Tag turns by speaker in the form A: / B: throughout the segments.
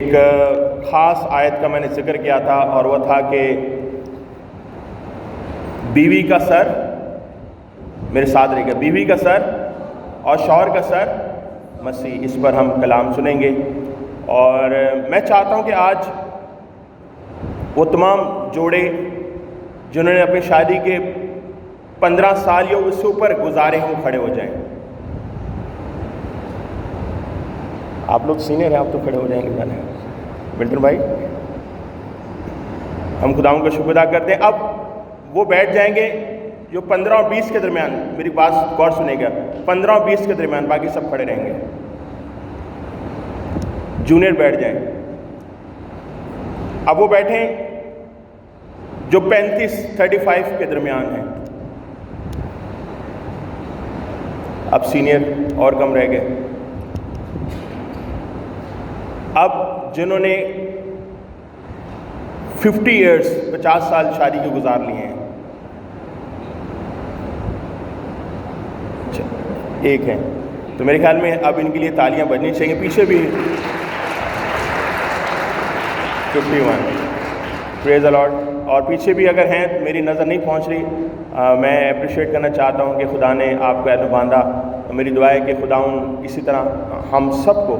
A: ایک خاص آیت کا میں نے ذکر کیا تھا اور وہ تھا کہ بیوی کا سر، میرے ساتھ رہے گا، بیوی کا سر اور شوہر کا سر مسیح، اس پر ہم کلام سنیں گے۔ اور میں چاہتا ہوں کہ آج وہ تمام جوڑے جنہوں نے اپنی شادی کے 15 سال یا اس سے اوپر گزارے ہوں کھڑے ہو جائیں۔ آپ لوگ سینئر ہیں، آپ تو کھڑے ہو جائیں گے ملٹن بھائی۔ ہم خداوند کا شکر ادا کرتے ہیں۔ اب وہ بیٹھ جائیں گے جو 15 اور 20 کے درمیان، میری بات غور سنیں گا، 15 اور 20 کے درمیان، باقی سب کھڑے رہیں گے۔ جونیئر بیٹھ جائیں۔ اب وہ بیٹھیں جو 35 کے درمیان ہیں۔ اب سینئر اور کم رہ گئے۔ اب جنہوں نے 50 سال شادی کے گزار لیے ہیں، ایک ہیں، تو میرے خیال میں اب ان کے لیے تالیاں بجنی چاہیے۔ پیچھے بھی 51، پریز دی لارڈ۔ اور پیچھے بھی اگر ہیں، میری نظر نہیں پہنچ رہی، میں اپریشیٹ کرنا چاہتا ہوں کہ خدا نے آپ کو عہد باندھا۔ میری دعا ہے کہ خداوند اسی طرح ہم سب کو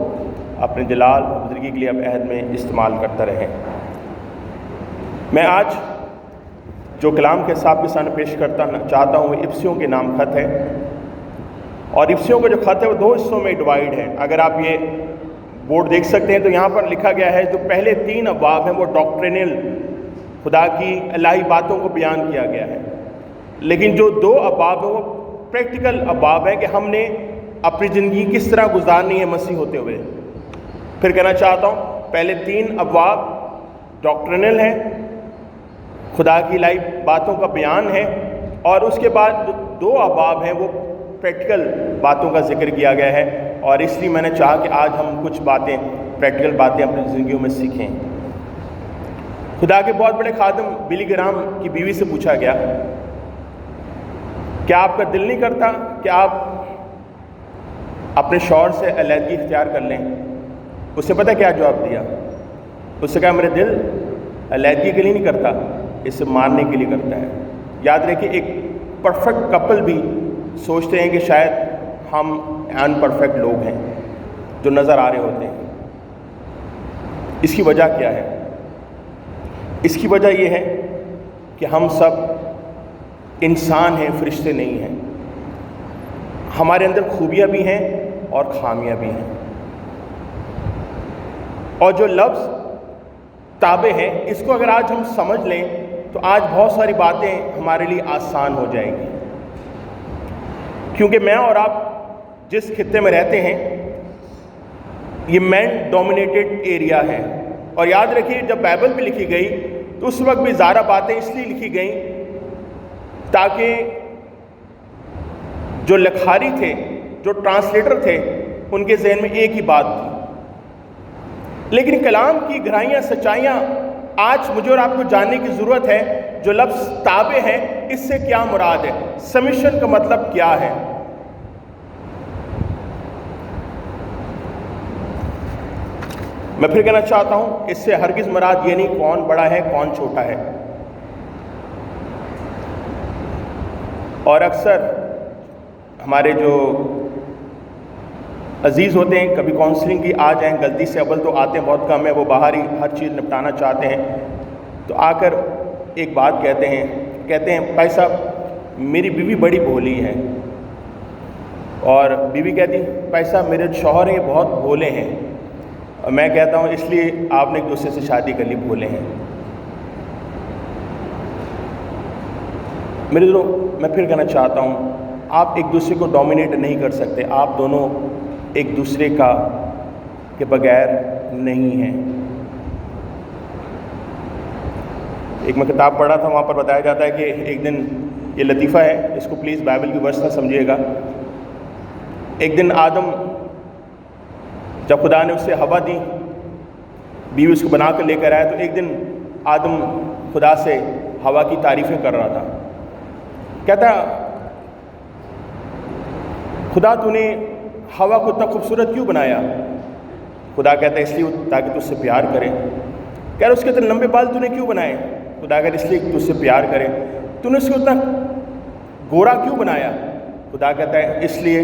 A: اپنے جلال و بزرگی کے لیے اب عہد میں استعمال کرتا رہے۔ میں آج جو کلام کے حساب کے سامنے پیش کرتا چاہتا ہوں وہ افسیوں کے نام خط ہے، اور افسیوں کا جو خط ہے وہ 2 حصوں میں ڈیوائیڈ ہے۔ اگر آپ یہ بورڈ دیکھ سکتے ہیں تو یہاں پر لکھا گیا ہے جو پہلے 3 ابواب ہیں وہ ڈاکٹرینل، خدا کی الہی باتوں کو بیان کیا گیا ہے، لیکن جو 2 ابواب ہیں وہ پریکٹیکل ابواب ہیں کہ ہم نے اپنی زندگی کس طرح گزارنی ہے مسیح ہوتے ہوئے۔ پھر کہنا چاہتا ہوں پہلے 3 ابواب ڈاکٹرنل ہیں، خدا کی الہی باتوں کا بیان ہے، اور اس کے بعد 2 ابواب ہیں وہ پریکٹیکل باتوں کا ذکر کیا گیا ہے۔ اور اس لیے میں نے چاہا کہ آج ہم کچھ باتیں، پریکٹیکل باتیں اپنی زندگیوں میں سیکھیں۔ خدا کے بہت بڑے خادم بلی گرام کی بیوی سے پوچھا گیا، کیا آپ کا دل نہیں کرتا کہ آپ اپنے شوہر سے علیحدگی اختیار کر لیں؟ اس نے پتہ کیا جواب دیا؟ اس سے کہا میرے دل علیحدگی کے لیے نہیں کرتا، اسے ماننے کے لیے کرتا ہے۔ یاد رکھیں ایک پرفیکٹ کپل بھی سوچتے ہیں کہ شاید ہم ان پرفیکٹ لوگ ہیں جو نظر آ رہے ہوتے ہیں۔ اس کی وجہ کیا ہے؟ اس کی وجہ یہ ہے کہ ہم سب انسان ہیں، فرشتے نہیں ہیں۔ ہمارے اندر خوبیاں بھی ہیں اور خامیاں بھی ہیں، اور جو لفظ تابع ہے اس کو اگر آج ہم سمجھ لیں تو آج بہت ساری باتیں ہمارے لیے آسان ہو جائیں گی، کیونکہ میں اور آپ جس خطے میں رہتے ہیں یہ مین ڈومینیٹڈ ایریا ہے۔ اور یاد رکھیے جب بائبل بھی لکھی گئی تو اس وقت بھی زیادہ باتیں اس لیے لکھی گئیں تاکہ جو لکھاری تھے، جو ٹرانسلیٹر تھے، ان کے ذہن میں ایک ہی بات تھی۔ لیکن کلام کی گہرائیاں، سچائیاں آج مجھے اور آپ کو جاننے کی ضرورت ہے۔ جو لفظ تابع ہے اس سے کیا مراد ہے؟ سبمیشن کا مطلب کیا ہے؟ میں پھر کہنا چاہتا ہوں اس سے ہرگز مراد یہ نہیں کون بڑا ہے کون چھوٹا ہے۔ اور اکثر ہمارے جو عزیز ہوتے ہیں کبھی کاؤنسلنگ کی آ جائیں، غلطی سے اول تو آتے ہیں بہت کم ہے، وہ باہر ہی ہر چیز نپٹانا چاہتے ہیں، تو آ کر ایک بات کہتے ہیں بھائی صاحب میری بیوی بڑی بھولی ہے، اور بیوی کہتی بھائی صاحب میرے شوہر ہیں یہ بہت بھولے ہیں، اور میں کہتا ہوں اس لیے آپ نے ایک دوسرے سے شادی کر لی، بھولے ہیں۔ میرے دوستوں میں پھر کہنا چاہتا ہوں آپ ایک دوسرے کو ڈومینیٹ نہیں کر سکتے، آپ دونوں ایک دوسرے کے بغیر نہیں ہیں۔ ایک میں کتاب پڑھا تھا، وہاں پر بتایا جاتا ہے کہ ایک دن، یہ لطیفہ ہے، اس کو پلیز بائبل کی ورس نہ سمجھیے گا، ایک دن آدم جب خدا نے اسے ہوا دی، بیوی اس کو بنا کر لے کر آیا، تو ایک دن آدم خدا سے ہوا کی تعریفیں کر رہا تھا، کہتا خدا تو نے ہوا کو اتنا خوبصورت کیوں بنایا؟ خدا کہتا ہے اس لیے تاکہ تجھ سے پیار کرے. کہہ رہا اس کے اتنے لمبے بال تو نے کیوں بنائے؟ خدا کہتا ہے اس لیے کہ تجھ سے پیار کرے. تو نے اس کو اتنا گورا کیوں بنایا؟ خدا کہتا ہے اس لیے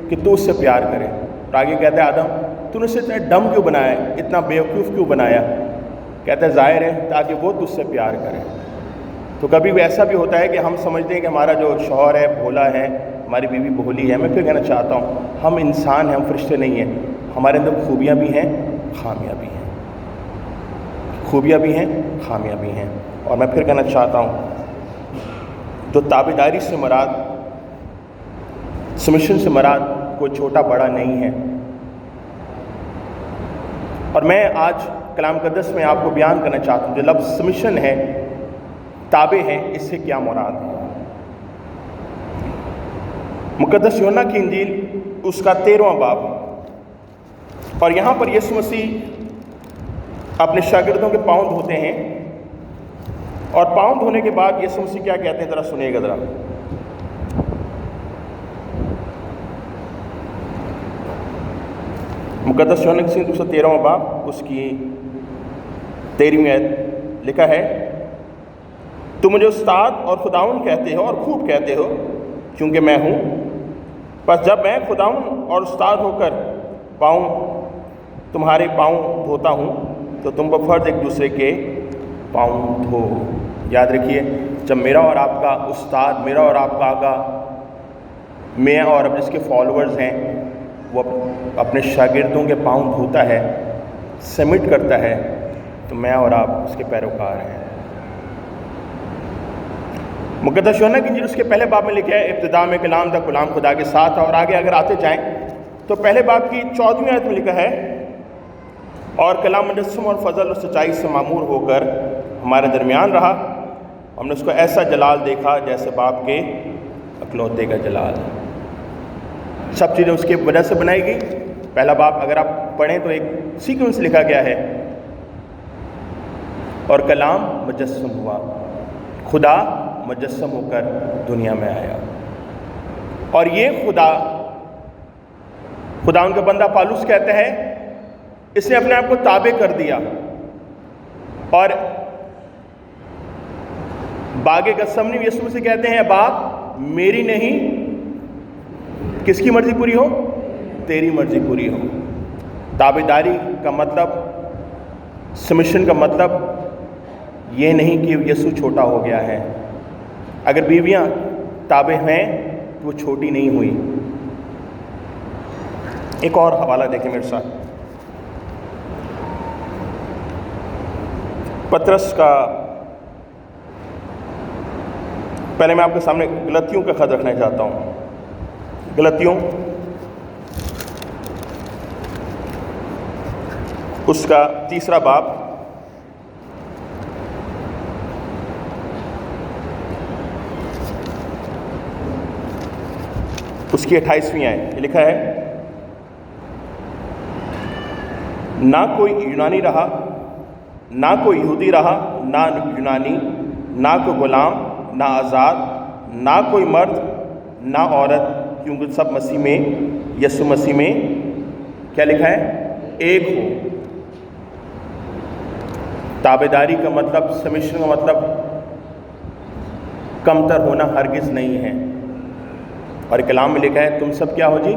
A: کہ تو اس سے پیار کرے. اور آگے کہتا ہے آدم تو نے اسے اتنا ڈم کیوں بنایا ہے، اتنا بیوقوف کیوں بنایا؟ کہتا ہے ظاہر ہے تاکہ وہ تجھ سے پیار کرے. تو کبھی بھی ایسا بھی ہوتا ہے کہ ہم سمجھتے ہیں کہ ہمارا جو شوہر ہے بھولا ہے، ہماری بیوی بھولی ہے. میں پھر کہنا چاہتا ہوں ہم انسان ہیں، ہم فرشتے نہیں ہیں. ہمارے اندر خوبیاں بھی ہیں، خامیاں بھی ہیں. خوبیاں بھی ہیں، خامیاں بھی ہیں. اور میں پھر کہنا چاہتا ہوں تو تابعداری سے مراد، سبمیشن سے مراد کوئی چھوٹا بڑا نہیں ہے. اور میں آج کلام مقدس میں آپ کو بیان کرنا چاہتا ہوں جو لفظ سبمیشن ہے، تابع ہے، اس سے کیا مراد ہے. مقدس یوحنا کی انجیل اس کا 13واں باب، اور یہاں پر یسوع مسیح اپنے شاگردوں کے پاؤں دھوتے ہیں. اور پاؤں دھونے کے بعد یسوع مسیح کیا کہتے ہیں، ذرا سنیے گا ذرا. مقدس یوحنا کی انجیل 13واں باب اس کی 13ویں آیت لکھا ہے، تم مجھے استاد اور خداوند کہتے ہو اور خوب کہتے ہو کیونکہ میں ہوں. بس جب میں خداوند اور استاد ہو کر تمہارے پاؤں دھوتا ہوں تو تم بفرض ایک دوسرے کے پاؤں دھو. یاد رکھیے جب میرا اور آپ کا استاد، میرا اور آپ کا آقا، میں اور اب جس کے فالوورز ہیں وہ اپنے شاگردوں کے پاؤں دھوتا ہے، سبمٹ کرتا ہے، تو میں اور آپ اس کے پیروکار ہیں. مقدس یوحنا کی انجیل اس کے پہلے باب میں لکھا ہے، ابتدا میں کلام تھا، کلام خدا کے ساتھ تھا. اور آگے اگر آتے جائیں تو پہلے باب کی 14ویں آیت میں لکھا ہے، اور کلام مجسم اور فضل اور سچائی سے معمور ہو کر ہمارے درمیان رہا. ہم نے اس کو ایسا جلال دیکھا جیسے باپ کے اکلوتے کا جلال. سب چیزیں اس کی وجہ سے بنائی گئی. پہلا باب اگر آپ پڑھیں تو ایک سیکوینس لکھا گیا ہے، اور کلام مجسم ہوا، خدا مجسم ہو کر دنیا میں آیا. اور یہ خدا ان کا بندہ پالوس کہتا ہے اس نے اپنے آپ کو تابع کر دیا. اور باغ گثسمنی یسوع سے کہتے ہیں، باپ میری نہیں، کس کی مرضی پوری ہو؟ تیری مرضی پوری ہو. تابعداری کا مطلب، سبمیشن کا مطلب یہ نہیں کہ یسوع چھوٹا ہو گیا ہے. اگر بیویاں تابع ہیں تو وہ چھوٹی نہیں ہوئی. ایک اور حوالہ دیکھیں میرے ساتھ، پطرس کا، پہلے میں آپ کے سامنے غلطیوں کا خط رکھنا چاہتا ہوں. غلطیوں اس کا 3 باب، اس کی 28ویں آیت لکھا ہے، نہ کوئی یونانی رہا، نہ کوئی یہودی رہا، نہ یونانی، نہ کوئی غلام، نہ آزاد، نہ کوئی مرد، نہ عورت، کیونکہ سب مسیح میں، یسوع مسیح میں کیا لکھا ہے؟ ایک ہو. تابعداری کا مطلب، سبمیشن کا مطلب کمتر ہونا ہرگز نہیں ہے. اور کلام میں لکھا ہے تم سب کیا ہو جی؟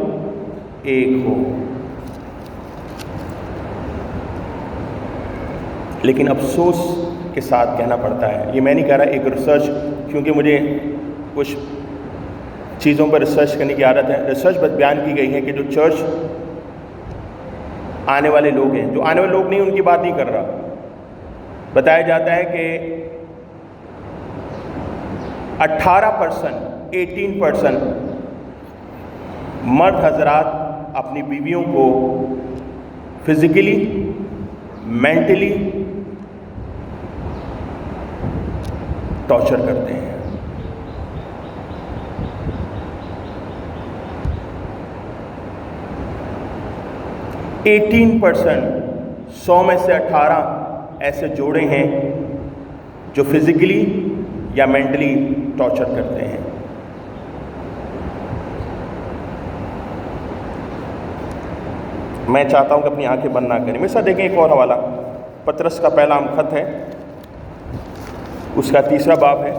A: ایک ہو. لیکن افسوس کے ساتھ کہنا پڑتا ہے، یہ میں نہیں کہہ رہا ایک ریسرچ، کیونکہ مجھے کچھ چیزوں پر ریسرچ کرنے کی عادت ہے. ریسرچ بس بیان کی گئی ہے کہ جو چرچ آنے والے لوگ ہیں، جو آنے والے لوگ نہیں ان کی بات نہیں کر رہا، بتایا جاتا ہے کہ 18% مرد حضرات اپنی بیویوں کو فزیکلی، مینٹلی ٹارچر کرتے ہیں. %18 100 میں سے 18 ایسے جوڑے ہیں جو فزیکلی یا مینٹلی ٹارچر کرتے ہیں. میں چاہتا ہوں کہ اپنی آنکھیں بند نہ کریں. میرے ساتھ دیکھیں ایک اور حوالہ, پطرس کا پہلا خط ہے, اس کا 3 باب ہے.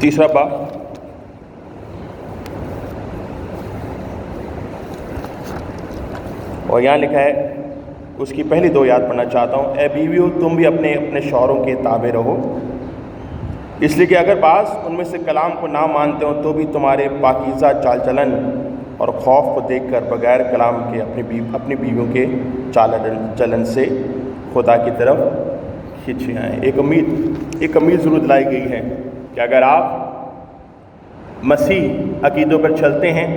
A: تیسرا باب اور یہاں لکھا ہے, اس کی پہلی 2 آیات پڑھنا چاہتا ہوں. اے بیویو تم بھی اپنے اپنے شوہروں کے تابع رہو, اس لیے کہ اگر بعض ان میں سے کلام کو نہ مانتے ہوں تو بھی تمہارے پاکیزہ چال چلن اور خوف کو دیکھ کر بغیر کلام کے اپنی بیویوں کے چال چلن سے خدا کی طرف کھینچے آئیں. ایک امید ضرور لائی گئی ہے کہ اگر آپ مسیح عقیدوں پر چلتے ہیں,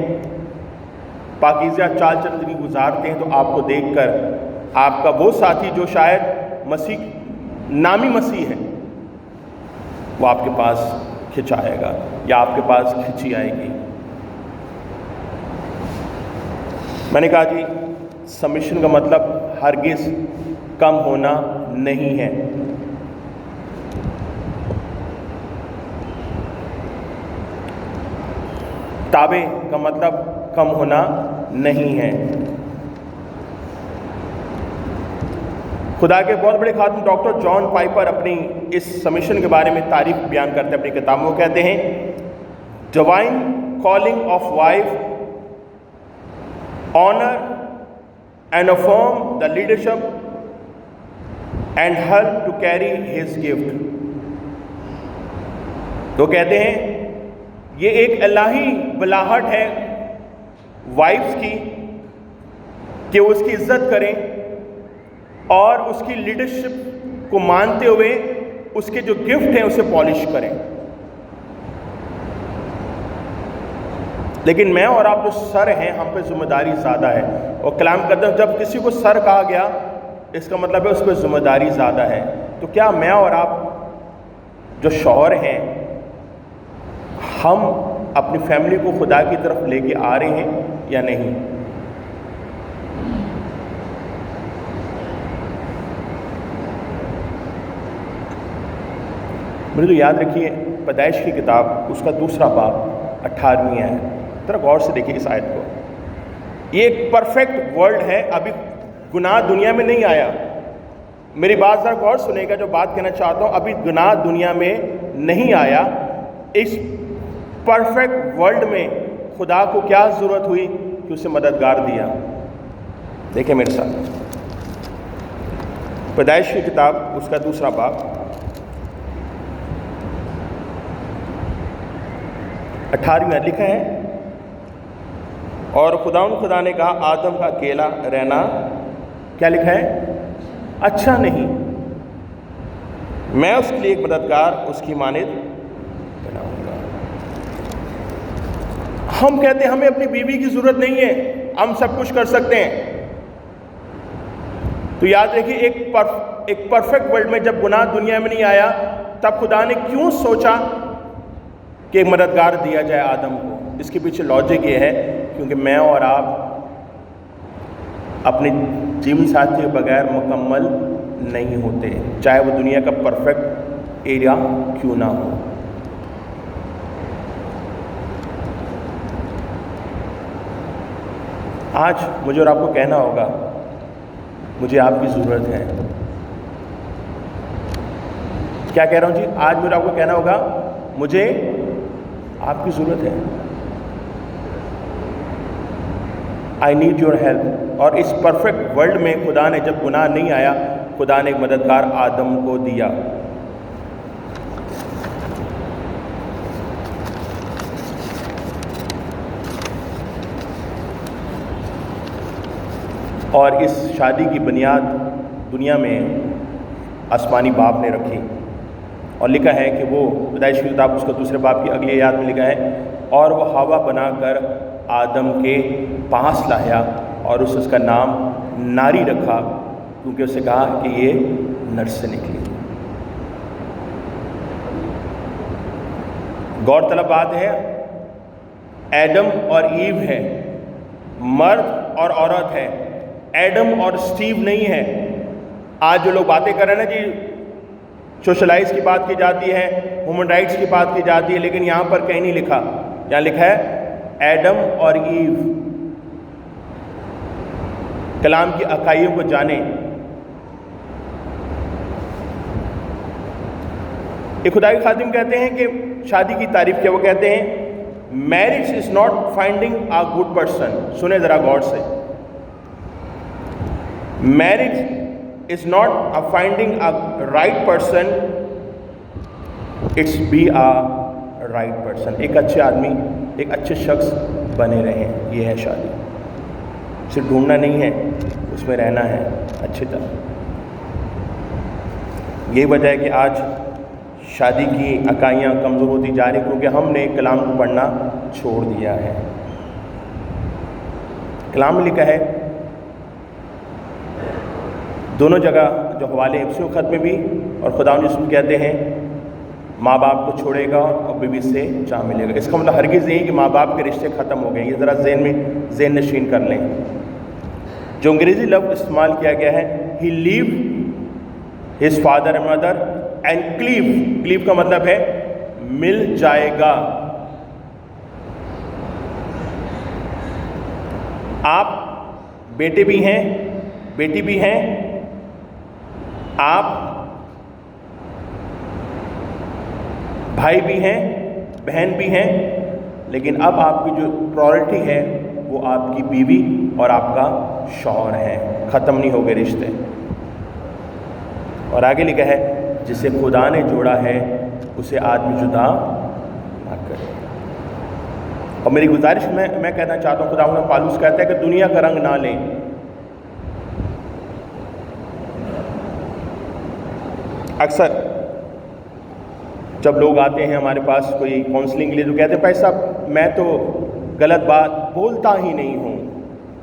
A: پاکیزہ چال چلن زندگی گزارتے ہیں, تو آپ کو دیکھ کر آپ کا وہ ساتھی جو شاید مسیح نامی مسیح ہے وہ آپ کے پاس کھنچائے گا یا آپ کے پاس کھنچی آئے گی. میں نے کہا جی سبمیشن کا مطلب ہرگز کم ہونا نہیں ہے. تابع کا مطلب کم ہونا نہیں ہے. خدا کے بہت بڑے خادم ڈاکٹر جان پائپر اپنی اس سبمیشن کے بارے میں تعریف بیان کرتے ہیں اپنی کتابوں. کہتے ہیں divine calling of wife honor and affirm the leadership and help to carry his gift. تو کہتے ہیں یہ ایک الہی بلاہٹ ہے وائفز کی کہ وہ اس کی عزت کریں اور اس کی لیڈرشپ کو مانتے ہوئے اس کے جو گفٹ ہیں اسے پالش کریں. لیکن میں اور آپ جو سر ہیں ہم پہ ذمہ داری زیادہ ہے, اور کلام قدم جب کسی کو سر کہا گیا اس کا مطلب ہے اس پہ ذمہ داری زیادہ ہے. تو کیا میں اور آپ جو شوہر ہیں ہم اپنی فیملی کو خدا کی طرف لے کے آ رہے ہیں یا نہیں؟ مجھے تو یاد رکھیے پیدائش کی کتاب اس کا 2 باب 18ویں ہے. ذرا غور سے دیکھیے اس آیت کو. یہ ایک پرفیکٹ ورلڈ ہے, ابھی گناہ دنیا میں نہیں آیا. میری بات ذرا غور سنیں گا جو بات کہنا چاہتا ہوں, ابھی گناہ دنیا میں نہیں آیا. اس پرفیکٹ ورلڈ میں خدا کو کیا ضرورت ہوئی کہ اسے مددگار دیا. دیکھیں میرے ساتھ پیدائش کی کتاب اس کا 2 باب 18ویں لکھا ہے, اور خدا نے کہا آدم کا اکیلا رہنا کیا لکھا ہے اچھا نہیں, میں اس کے لیے ایک مددگار اس کی مانند بناؤں گا. ہم کہتے ہیں ہمیں اپنی بیوی کی ضرورت نہیں ہے, ہم سب کچھ کر سکتے ہیں. تو یاد رکھیے ایک پرفیکٹ ورلڈ میں جب گناہ دنیا میں نہیں آیا تب خدا نے کیوں سوچا کہ ایک مددگار دیا جائے آدم کو. اس کے پیچھے لاجک یہ ہے کیونکہ میں اور آپ اپنے جیون ساتھی کے بغیر مکمل نہیں ہوتے, چاہے وہ دنیا کا پرفیکٹ ایریا کیوں نہ ہو. آج مجھے اور آپ کو کہنا ہوگا مجھے آپ کی ضرورت ہے. کیا کہہ رہا ہوں جی؟ آج مجھے آپ کو کہنا ہوگا مجھے آپ کی ضرورت ہے. I need your help. اور اس پرفیکٹ ورلڈ میں خدا نے جب گناہ نہیں آیا خدا نے ایک مددگار آدم کو دیا. اور اس شادی کی بنیاد دنیا میں آسمانی باپ نے رکھی, اور لکھا ہے کہ وہ پیدائش کی کتاب اس کا 2 باب کی اگلی آیات میں لکھا ہے اور وہ ہوا بنا کر آدم کے پاس لایا اور اس کا نام ناری رکھا کیونکہ اسے کہا کہ یہ نر سے نکلی. غور طلب بات ہے ایڈم اور ایو ہے, مرد اور عورت ہے, ایڈم اور اسٹیو نہیں ہے. آج جو لوگ باتیں کر رہے ہیں نا جی سوشلائز کی بات کی جاتی ہے، ہیومن رائٹس کی بات کی جاتی ہے، لیکن یہاں پر کہیں نہیں لکھا. یہاں لکھا ہے ایڈم اور ایو کلام کی اکائیوں کو جانیں. ایک خدا کے خادم کہتے ہیں کہ شادی کی تعریف کیا، وہ کہتے ہیں marriage is not finding a good person. سنیں ذرا غور سے. Marriage is not a finding a right person, it's be a right person. ایک اچھے آدمی، ایک اچھے شخص بنے رہیں، یہ ہے شادی. صرف ڈھونڈنا نہیں ہے، اس میں رہنا ہے اچھی طرح. یہی وجہ ہے کہ آج شادی کی اکائیاں کمزور ہوتی جا رہی، کیونکہ ہم نے کلام کو پڑھنا چھوڑ دیا ہے. کلام میں لکھا ہے دونوں جگہ جو حوالے افسیوں خط میں بھی، اور خدا یسوع کہتے ہیں ماں باپ کو چھوڑے گا اور بیوی سے جا ملے گا. اس کا مطلب ہرگز نہیں کہ ماں باپ کے رشتے ختم ہو گئے. یہ ذرا ذہن نشین کر لیں. جو انگریزی لفظ استعمال کیا گیا ہے he leave his father and mother and cleave کا مطلب ہے مل جائے گا. آپ بیٹے بھی ہیں، بیٹی بھی ہیں، آپ بھائی بھی ہیں، بہن بھی ہیں، لیکن اب آپ کی جو پرائورٹی ہے وہ آپ کی بیوی اور آپ کا شوہر ہے. ختم نہیں ہو گئے رشتے. اور آگے لکھا ہے جسے خدا نے جوڑا ہے اسے آدمی جدا نہ کرے. اور میری گزارش میں کہنا چاہتا ہوں، خدا پالوس کہتا ہے کہ دنیا کا رنگ نہ لیں. اکثر جب لوگ آتے ہیں ہمارے پاس کوئی کاؤنسلنگ کے لیے تو کہتے ہیں بھائی صاحب میں تو غلط بات بولتا ہی نہیں ہوں.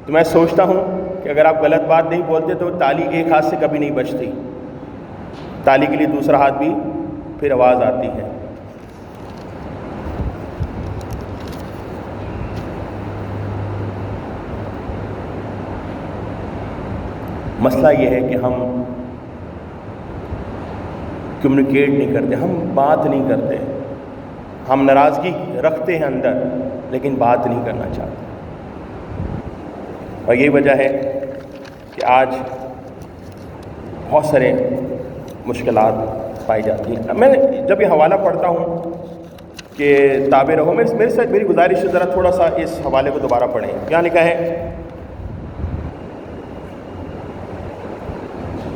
A: تو میں سوچتا ہوں کہ اگر آپ غلط بات نہیں بولتے تو تالی ایک ہاتھ سے کبھی نہیں بجتی. تالی کے لیے دوسرا ہاتھ بھی پھر آواز آتی ہے. مسئلہ یہ ہے کہ ہم کمیونیکیٹ نہیں کرتے، ہم بات نہیں کرتے. ہم ناراضگی رکھتے ہیں اندر لیکن بات نہیں کرنا چاہتے. اور یہی وجہ ہے کہ آج بہت سارے مشکلات پائی جاتی ہیں. میں جب یہ حوالہ پڑھتا ہوں کہ تابع رہو، میرے ساتھ میری گزارش ہے ذرا تھوڑا سا اس حوالے کو دوبارہ پڑھیں. کیا لکھا ہے؟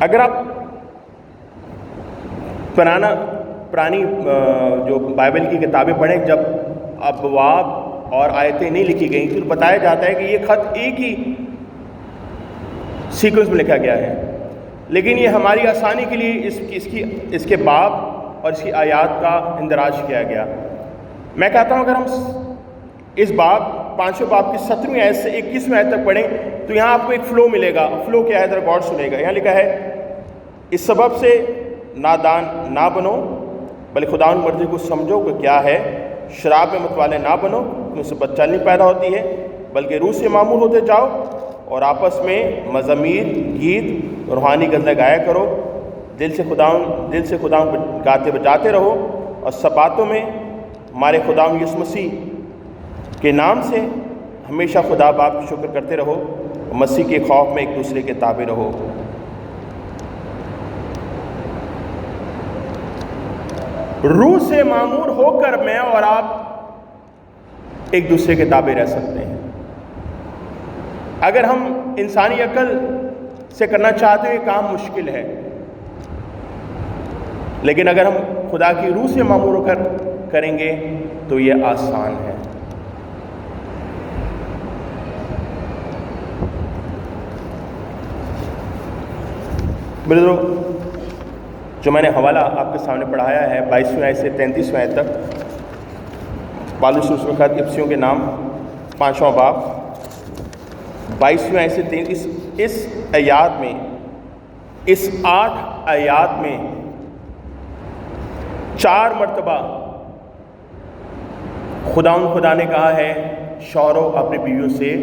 A: اگر آپ پرانی جو بائبل کی کتابیں پڑھیں، جب ابواب اور آیتیں نہیں لکھی گئیں تو بتایا جاتا ہے کہ یہ خط ایک ہی سیکوینس میں لکھا گیا ہے، لیکن یہ ہماری آسانی کے لیے اس کے باب اور اس کی آیات کا اندراج کیا گیا. میں کہتا ہوں اگر ہم اس باب 5ویں باب کی 17ویں آیت سے 21ویں آیت تک پڑھیں تو یہاں آپ کو ایک فلو ملے گا. فلو کیا ہے ذرا غور سنیے گا. یہاں لکھا ہے اس سبب سے نادان نہ بنو بلکہ خداوند مرضی کو سمجھو کہ کیا ہے. شراب میں متوالے نہ بنو کہ اس سے بدچالنی پیدا ہوتی ہے، بلکہ روح سے معمول ہوتے جاؤ اور آپس میں مزامیر، گیت، روحانی غزلیں گایا کرو. دل سے خداوند گاتے بجاتے رہو اور سب باتوں میں ہمارے خداوند یسوع مسیح کے نام سے ہمیشہ خدا باپ کی شکر کرتے رہو. مسیح کے خوف میں ایک دوسرے کے تابع رہو. روح سے معمور ہو کر میں اور آپ ایک دوسرے کے تابع رہ سکتے ہیں. اگر ہم انسانی عقل سے کرنا چاہتے ہیں یہ کام مشکل ہے، لیکن اگر ہم خدا کی روح سے معمور ہو کر کریں گے تو یہ آسان ہے. برادرو، جو میں نے حوالہ آپ کے سامنے پڑھایا ہے 22ویں آیت سے 33ویں آیت تک، پالوس رسول خط افسیوں کے نام 5واں باب 22ویں آیت سے 33، اس آیات میں، اس 8 آیات میں 4 مرتبہ خدا نے کہا ہے شوہروں اپنی بیویوں سے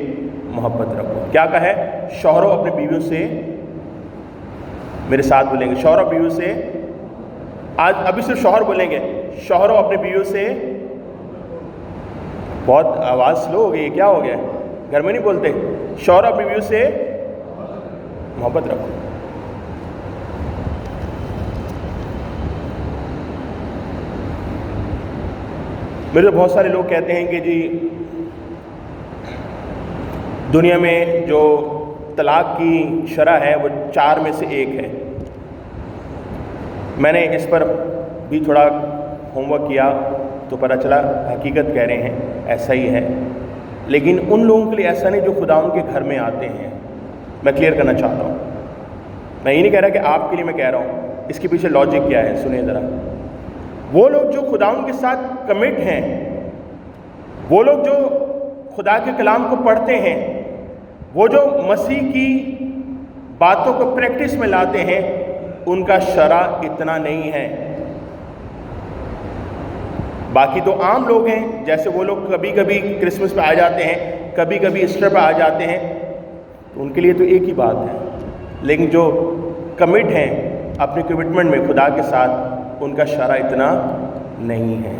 A: محبت رکھو. کیا کہا ہے؟ شوہروں اپنی بیویوں سے، میرے ساتھ بولیں گے، شوہروں بیویوں سے آج ابھی صرف شوہر بولیں گے، شوہروں اپنے بیویوں سے، بہت آواز سلو ہو گئی، کیا ہو گیا؟ گھر میں نہیں بولتے؟ شوہر اپنی بیویوں سے محبت رکھو۔ میرے بہت سارے لوگ کہتے ہیں کہ جی دنیا میں جو طلاق کی شرح ہے وہ 4 میں سے 1 ہے۔ میں نے اس پر بھی تھوڑا ہوم ورک کیا تو پتہ چلا حقیقت کہہ رہے ہیں، ایسا ہی ہے، لیکن ان لوگوں کے لیے ایسا نہیں جو خدا ان کے گھر میں آتے ہیں۔ میں کلیئر کرنا چاہتا ہوں، میں یہ نہیں کہہ رہا کہ آپ کے لیے میں کہہ رہا ہوں، اس کے پیچھے لاجک کیا ہے سنیں ذرا۔ وہ لوگ جو خدا ان کے ساتھ کمٹ ہیں، وہ لوگ جو خدا کے کلام کو پڑھتے ہیں، وہ جو مسیح کی باتوں کو پریکٹس میں لاتے ہیں، ان کا شرح اتنا نہیں ہے۔ باقی تو عام لوگ ہیں، جیسے وہ لوگ کبھی کبھی کرسمس پہ آ جاتے ہیں، کبھی کبھی ایسٹر پہ آ جاتے ہیں، تو ان کے لیے تو ایک ہی بات ہے، لیکن جو کمٹ ہیں اپنے کمٹمنٹ میں خدا کے ساتھ، ان کا شرح اتنا نہیں ہے۔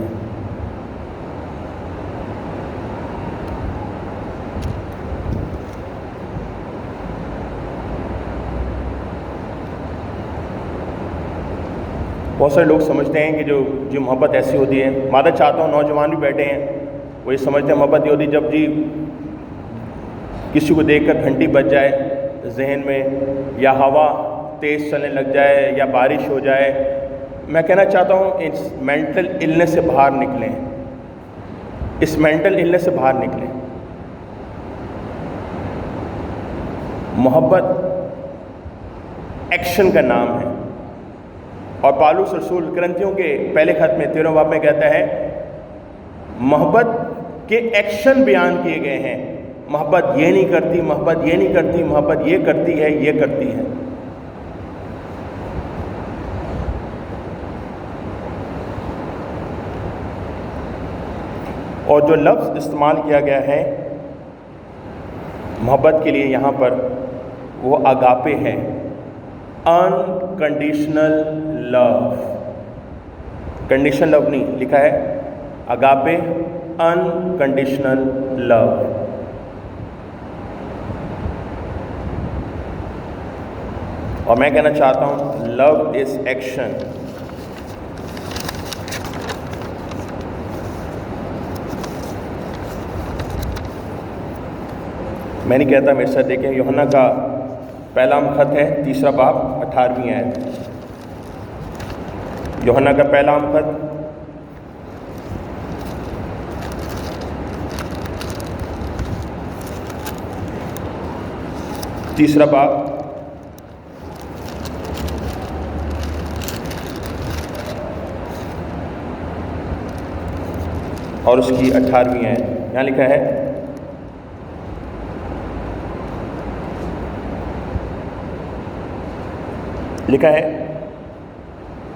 A: بہت سارے لوگ سمجھتے ہیں کہ جو محبت ایسی ہوتی ہے، معذرت چاہتا ہوں نوجوان بھی بیٹھے ہیں، وہ یہ سمجھتے ہیں محبت یہ ہوتی ہے جب جی کسی کو دیکھ کر گھنٹی بج جائے ذہن میں، یا ہوا تیز چلنے لگ جائے، یا بارش ہو جائے۔ میں کہنا چاہتا ہوں اس مینٹل النس سے باہر نکلیں، اس مینٹل النس سے باہر نکلیں۔ محبت ایکشن کا نام ہے، اور پالوس رسول کرنتھیوں کے پہلے خط میں 13 باب میں کہتا ہے محبت کے ایکشن بیان کیے گئے ہیں۔ محبت یہ نہیں کرتی، محبت یہ نہیں کرتی، محبت یہ کرتی ہے، یہ کرتی ہے۔ اور جو لفظ استعمال کیا گیا ہے محبت کے لیے یہاں پر، وہ اگاپے ہے، انکنڈیشنل لو۔ کنڈیشنل لو نہیں لکھا ہے، اگاپے انکنڈیشنل لو۔ اور میں کہنا چاہتا ہوں لو از ایکشن۔ میں نہیں کہتا، میرے ساتھ دیکھیں یوحنا کا پہلا خط ہے 3 باب 18ویں آیت۔ یوحنا کا پہلا خط 3 باب اور اس کی 18ویں آیت، یہاں لکھا ہے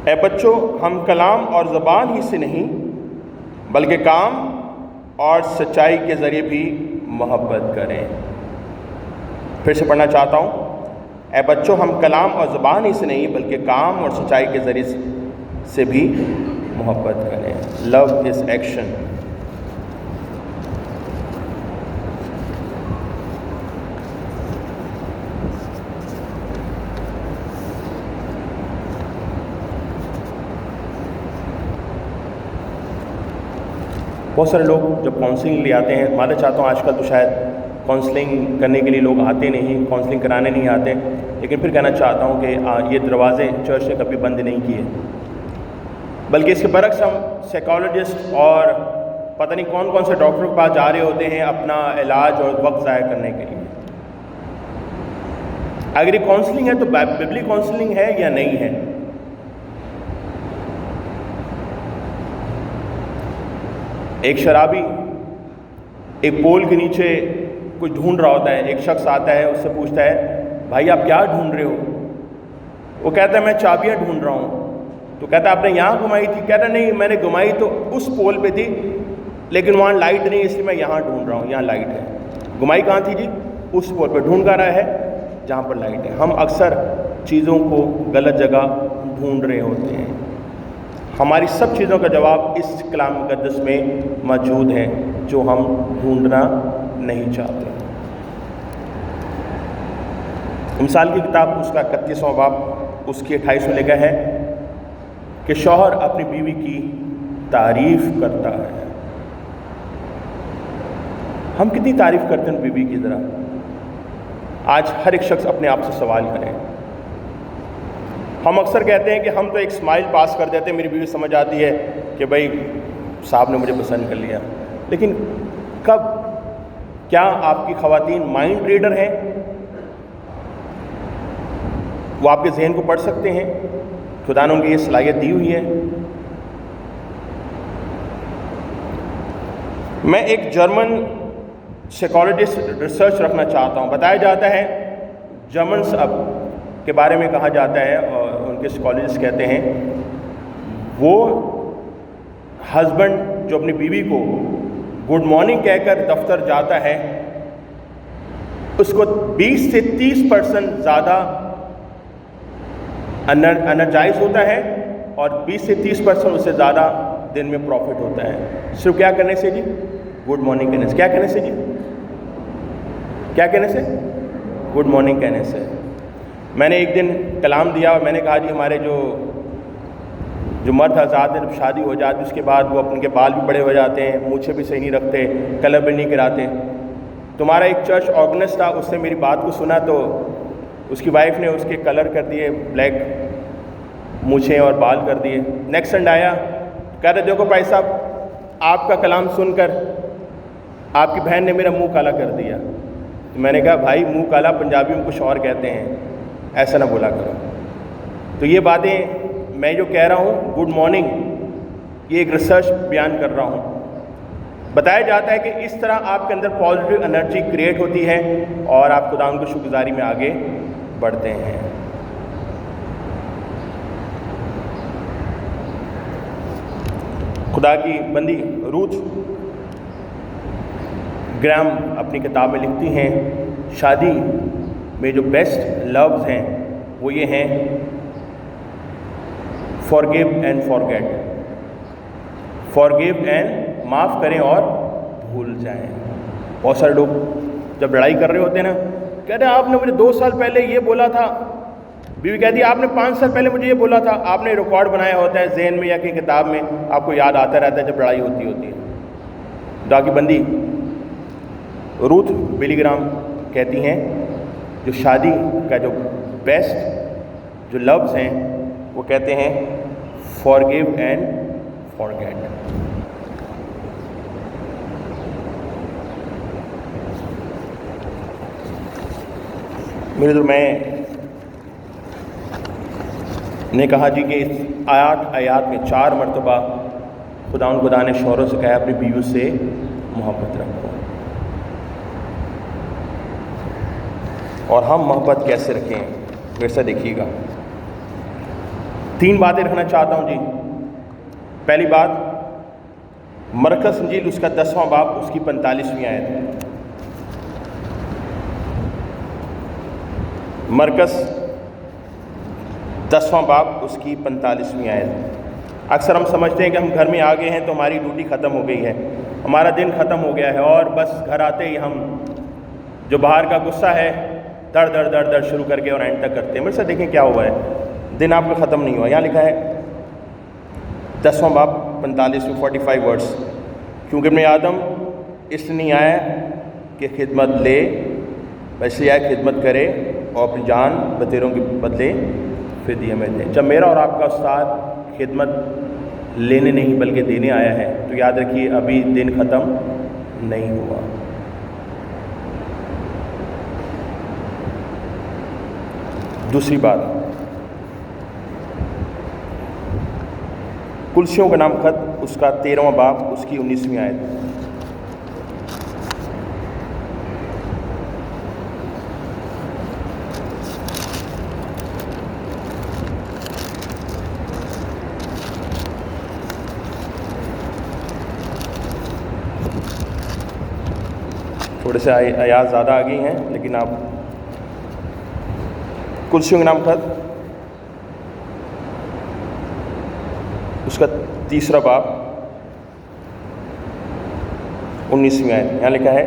A: اے بچوں ہم کلام اور زبان ہی سے نہیں بلکہ کام اور سچائی کے ذریعے بھی محبت کریں۔ پھر سے پڑھنا چاہتا ہوں، اے بچوں ہم کلام اور زبان ہی سے نہیں بلکہ کام اور سچائی کے ذریعے سے بھی محبت کریں۔ لو از ایکشن۔ بہت سارے لوگ جب کاؤنسلنگ لے آتے ہیں، میں چاہتا ہوں آج کل تو شاید کاؤنسلنگ کرنے کے لیے لوگ آتے نہیں، کاؤنسلنگ کرانے نہیں آتے، لیکن پھر کہنا چاہتا ہوں کہ یہ دروازے چرچ نے کبھی بند نہیں کیے، بلکہ اس کے برعکس ہم سائیکالوجسٹ اور پتہ نہیں کون کون سے ڈاکٹر کے پاس جا رہے ہوتے ہیں اپنا علاج اور وقت ضائع کرنے کے لیے۔ اگر یہ کاؤنسلنگ ہے تو ببلی کاؤنسلنگ ہے یا نہیں ہے؟ ایک شرابی ایک پول کے نیچے کچھ ڈھونڈ رہا ہوتا ہے، ایک شخص آتا ہے، اس سے پوچھتا ہے بھائی آپ کیا ڈھونڈ رہے ہو؟ وہ کہتا ہے میں چابیاں ڈھونڈ رہا ہوں۔ تو کہتا ہے آپ نے یہاں گھمائی تھی؟ کہتا ہے نہیں، میں نے گھمائی تو اس پول پہ تھی لیکن وہاں لائٹ نہیں، اس لیے میں یہاں ڈھونڈ رہا ہوں، یہاں لائٹ ہے۔ گھمائی کہاں تھی جی؟ اس پول پہ ڈھونڈ کر رہا ہے جہاں پر لائٹ ہے۔ ہم اکثر چیزوں کو غلط جگہ ڈھونڈ رہے ہوتے ہیں۔ ہماری سب چیزوں کا جواب اس کلام مقدس میں موجود ہے جو ہم ڈھونڈنا نہیں چاہتے۔ مثال کی کتاب اس کا 31واں باب اس کی 28 لکھا ہے کہ شوہر اپنی بیوی کی تعریف کرتا ہے۔ ہم کتنی تعریف کرتے ہیں بیوی کی ذرا؟ آج ہر ایک شخص اپنے آپ سے سوال کرے۔ ہم اکثر کہتے ہیں کہ ہم تو ایک اسمائل پاس کر دیتے ہیں، میری بیوی سمجھ آتی ہے کہ بھائی صاحب نے مجھے پسند کر لیا، لیکن کب؟ کیا آپ کی خواتین مائنڈ ریڈر ہیں؟ وہ آپ کے ذہن کو پڑھ سکتے ہیں؟ خدا نے ان کی یہ صلاحیت دی ہوئی ہے؟ میں ایک جرمن سائیکالوجسٹ ریسرچ رکھنا چاہتا ہوں۔ بتایا جاتا ہے جرمنس اب کے بارے میں کہا جاتا ہے اور ان کے سائیکالوجسٹ کہتے ہیں وہ ہسبینڈ جو اپنی بیوی کو گڈ مارننگ کہہ کر دفتر جاتا ہے اس کو 20 سے 30% زیادہ انرجائز ہوتا ہے اور 20 سے 30% اس سے زیادہ دن میں پروفٹ ہوتا ہے۔ صرف کیا کرنے سے جی؟ گڈ مارننگ کہنے سے۔ کیا کہنے سے جی؟ کیا کہنے سے؟ گڈ مارننگ کہنے سے۔ میں نے ایک دن کلام دیا اور میں نے کہا جی ہمارے جو مرد حضرات ہیں جب شادی ہو جاتی اس کے بعد وہ ان کے بال بھی بڑے ہو جاتے ہیں، مونچھیں بھی صحیح نہیں رکھتے، کلر بھی نہیں کراتے۔ تمہارا ایک چرچ آرگنسٹ تھا، اس نے میری بات کو سنا تو اس کی وائف نے اس کے کلر کر دیے، بلیک مونچھیں اور بال کر دیے۔ نیکسٹ سنڈے آیا، کہہ رہے دیکھو بھائی صاحب آپ کا کلام سن کر آپ کی بہن نے میرا منہ کالا کر دیا۔ تو میں نے کہا بھائی منہ کالا پنجابی میں کچھ اور کہتے ہیں، ایسا نہ بولا کرو۔ تو یہ باتیں میں جو کہہ رہا ہوں گڈ مارننگ، یہ ایک ریسرچ بیان کر رہا ہوں۔ بتایا جاتا ہے کہ اس طرح آپ کے اندر پازیٹیو انرجی کریٹ ہوتی ہے اور آپ خدا کی شکر گزاری میں آگے بڑھتے ہیں۔ خدا کی بندی روتھ گرام اپنی کتاب میں لکھتی ہیں شادی میں جو بیسٹ لفظ ہیں وہ یہ ہیں forgive and forget. Forgive and معاف کریں اور بھول جائیں۔ بہت سارے لوگ جب لڑائی کر رہے ہوتے ہیں نا کہتے ہیں آپ نے مجھے 2 سال پہلے یہ بولا تھا، بیوی کہتی ہے آپ نے 5 سال پہلے مجھے یہ بولا تھا۔ آپ نے ریکارڈ بنایا ہوتا ہے ذہن میں یا کہیں کتاب میں، آپ کو یاد آتا رہتا ہے جب لڑائی ہوتی ہے۔ خدا کی بندی روتھ بلی گرام کہتی ہیں جو شادی کا جو بیسٹ جو لفظ ہیں وہ کہتے ہیں فارگیو اینڈ فارگیٹ۔ میرے تو میں نے کہا جی کہ اس آیات میں 4 مرتبہ خدا نے شوہروں سے کہا اپنی بیوی سے محبت رکھو۔ اور ہم محبت کیسے رکھیں ویسا دیکھیے گا۔ 3 باتیں رکھنا چاہتا ہوں جی۔ پہلی بات مرکز انجیل اس کا 10واں باب اس کی 45ویں آیت۔ مرکز 10واں باب اس کی 45ویں آیت۔ اکثر ہم سمجھتے ہیں کہ ہم گھر میں آ گئے ہیں تو ہماری ڈیوٹی ختم ہو گئی ہے، ہمارا دن ختم ہو گیا ہے اور بس گھر آتے ہی ہم جو باہر کا غصہ ہے در شروع کر کے اور اینڈ تک کرتے ہیں۔ میرے سے دیکھیں کیا ہوا ہے، دن آپ کا ختم نہیں ہوا۔ یہاں لکھا ہے 10واں باب 45 ورڈس، کیونکہ ابن آدم اس نہیں آیا کہ خدمت لے بس یہ خدمت کرے اور اپنی جان بتیروں کے بدلے فدیہ میں دے۔ جب میرا اور آپ کا استاد خدمت لینے نہیں بلکہ دینے آیا ہے تو یاد رکھیے ابھی دن ختم نہیں ہوا۔ دوسری بات کلسیوں کا نام خط اس کا 13واں باب اس کی 19ویں آیت۔ تھوڑے سے آیات زیادہ آ گئی ہیں لیکن آپ کلسیوں کے نام خط اس کا 3 باب 19ویں آیت یہاں لکھا ہے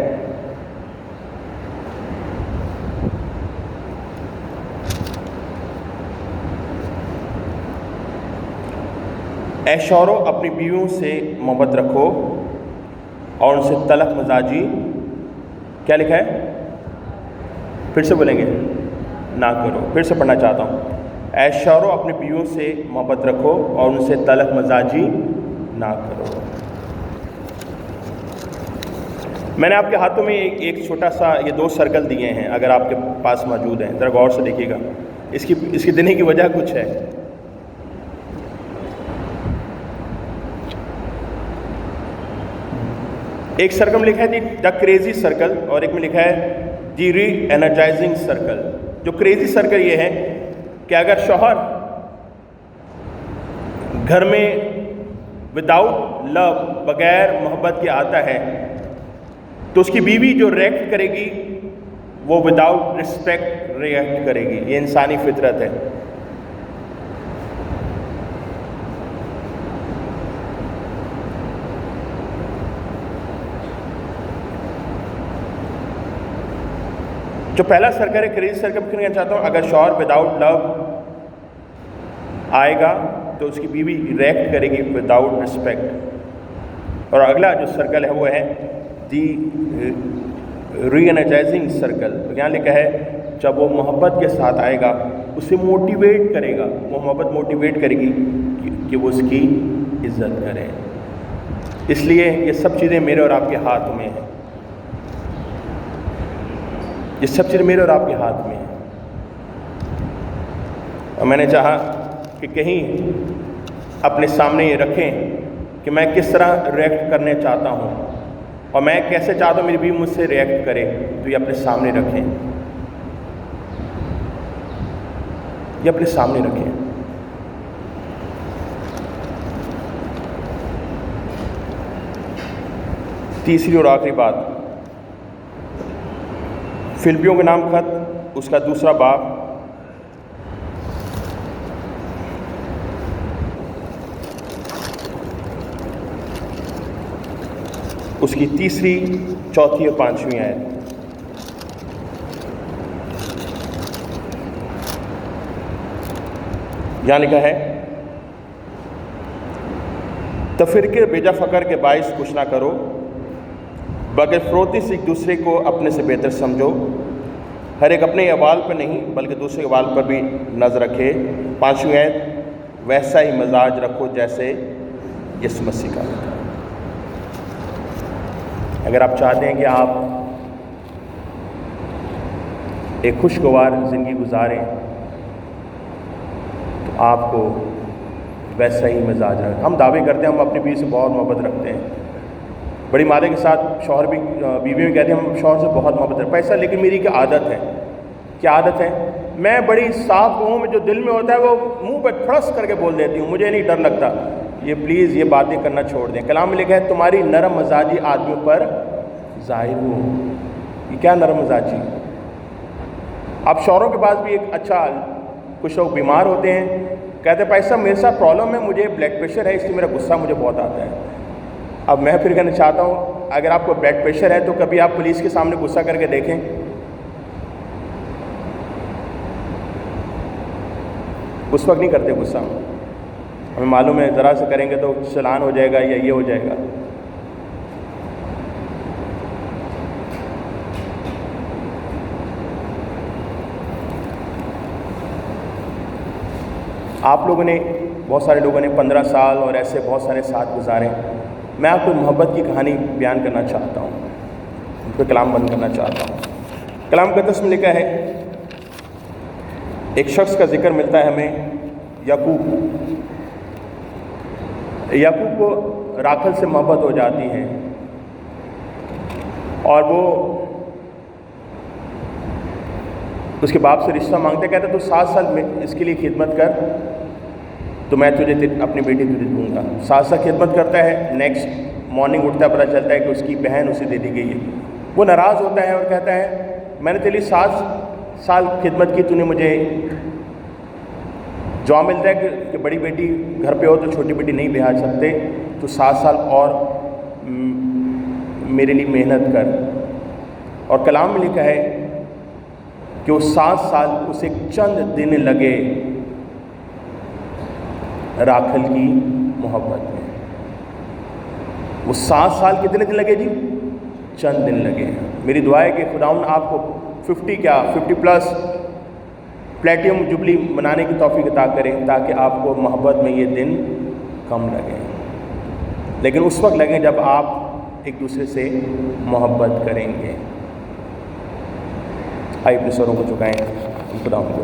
A: اے شوہرو اپنی بیویوں سے محبت رکھو اور ان سے تلخ مزاجی کیا لکھا ہے؟ پھر سے بولیں گے نہ کرو. پھر سے پڑھنا چاہتا ہوں. اے شوہرو اپنی بیویوں سے محبت رکھو اور ان سے تلخ مزاجی نہ کرو. میں نے آپ کے ہاتھوں میں ایک چھوٹا سا یہ 2 سرکل دیے ہیں، اگر آپ کے پاس موجود ہیں ذرا غور سے دیکھیے گا. اس کی دینے کی وجہ کچھ ہے. ایک سرکل میں لکھا ہے دا کریزی سرکل اور ایک میں لکھا ہے دی ری انرجائزنگ سرکل. جو کریزی سرکل یہ ہے کہ اگر شوہر گھر میں وداؤٹ لو بغیر محبت کے آتا ہے تو اس کی بیوی جو ریئیکٹ کرے گی وہ وداؤٹ رسپیکٹ ریئیکٹ کرے گی. یہ انسانی فطرت ہے. جو پہلا سرکل ہے کریزی سرکل کہنا چاہتا ہوں اگر شوہر وداؤٹ لو آئے گا تو اس کی بیوی ریئیکٹ کرے گی وداؤٹ رسپیکٹ. اور اگلا جو سرکل ہے وہ ہے دی ری انرجائزنگ سرکل. یہاں لکھا ہے جب وہ محبت کے ساتھ آئے گا اسے موٹیویٹ کرے گا. وہ محبت موٹیویٹ کرے گی کہ وہ اس کی عزت کرے. اس لیے یہ سب چیزیں میرے اور آپ کے ہاتھ میں ہیں. یہ سب چیزیں میرے اور آپ کے ہاتھ میں ہیں. اور میں نے چاہا کہ کہیں اپنے سامنے یہ رکھیں کہ میں کس طرح ریئیکٹ کرنے چاہتا ہوں اور میں کیسے چاہتا ہوں میری بیوی مجھ سے ریئیکٹ کرے. تو یہ اپنے سامنے رکھیں. یہ اپنے سامنے رکھیں. تیسری اور آخری بات فلپیوں کے نام خط اس کا 2 باب اس کی 3، 4 اور 5ویں آیت. یہاں لکھا ہے تفرقے بیجا فقر کے باعث کچھ نہ کرو بغیر فروتی سے ایک دوسرے کو اپنے سے بہتر سمجھو. ہر ایک اپنے احوال پر نہیں بلکہ دوسرے احوال پر بھی نظر رکھے. 5ویں آیت ویسا ہی مزاج رکھو جیسے یسوع مسیح کا. اگر آپ چاہتے ہیں کہ آپ ایک خوشگوار زندگی گزاریں تو آپ کو ویسا ہی مزاج رکھیں. ہم دعوے کرتے ہیں ہم اپنی بیوی سے بہت محبت رکھتے ہیں. بڑی مادے کے ساتھ شوہر بھی بیوی بھی کہتے ہیں ہم شوہر سے بہت محبت رکھتے ہیں. ایسا لیکن میری کیا عادت ہے میں بڑی صاف ہوں. جو دل میں ہوتا ہے وہ منہ پہ ٹھڑس کر کے بول دیتی ہوں. مجھے نہیں ڈر لگتا. یہ پلیز یہ باتیں کرنا چھوڑ دیں. کلام میں لکھا ہے تمہاری نرم مزاجی آدمیوں پر ظاہر ہو. یہ کیا نرم مزاجی؟ اب شوہروں کے پاس بھی ایک اچھا کچھ لوگ بیمار ہوتے ہیں کہتے ہیں بھائی صاحب میرے ساتھ پرابلم ہے مجھے بلڈ پریشر ہے اس لیے میرا غصہ مجھے بہت آتا ہے. اب میں پھر کہنا چاہتا ہوں اگر آپ کو بلڈ پریشر ہے تو کبھی آپ پولیس کے سامنے غصہ کر کے دیکھیں. اس وقت نہیں کرتے غصہ. ہمیں معلوم ہے ذرا سے کریں گے تو چلان ہو جائے گا یا یہ ہو جائے گا. آپ لوگوں نے بہت سارے لوگوں نے 15 سال اور ایسے بہت سارے ساتھ گزارے. میں آپ کو محبت کی کہانی بیان کرنا چاہتا ہوں. ان پہ کلام بند کرنا چاہتا ہوں. کلام مقدس میں لکھا ہے ایک شخص کا ذکر ملتا ہے ہمیں یعقوب کو راکھل سے محبت ہو جاتی ہے اور وہ اس کے باپ سے رشتہ مانگتے کہتے تو 7 سال میں اس کے لیے خدمت کر تو میں تجھے اپنی بیٹی تجھے دوں گا. 7 سال خدمت کرتا ہے. نیکسٹ مارننگ اٹھتا ہے پتہ چلتا ہے کہ اس کی بہن اسے دے دی گئی ہے. وہ ناراض ہوتا ہے اور کہتا ہے میں نے تیری 7 سال خدمت کی تو نے مجھے جواب ملتا ہے کہ بڑی بیٹی گھر پہ ہو تو چھوٹی بیٹی نہیں بھیج سکتے، تو 7 سال اور میرے لیے محنت کر. اور کلام میں لکھا ہے کہ وہ 7 سال اسے چند دن لگے راکھل کی محبت میں. وہ 7 سال کتنے دن لگے جی؟ چند دن لگے. میری دعا ہے کہ خداوند آپ کو 50 پلس پلیٹینم جبلی منانے کی توفیق عطا کریں، تاکہ آپ کو محبت میں یہ دن کم لگیں، لیکن اس وقت لگیں جب آپ ایک دوسرے سے محبت کریں گے. آئیے اپنے سروں کو جھکائیں، خداوند کو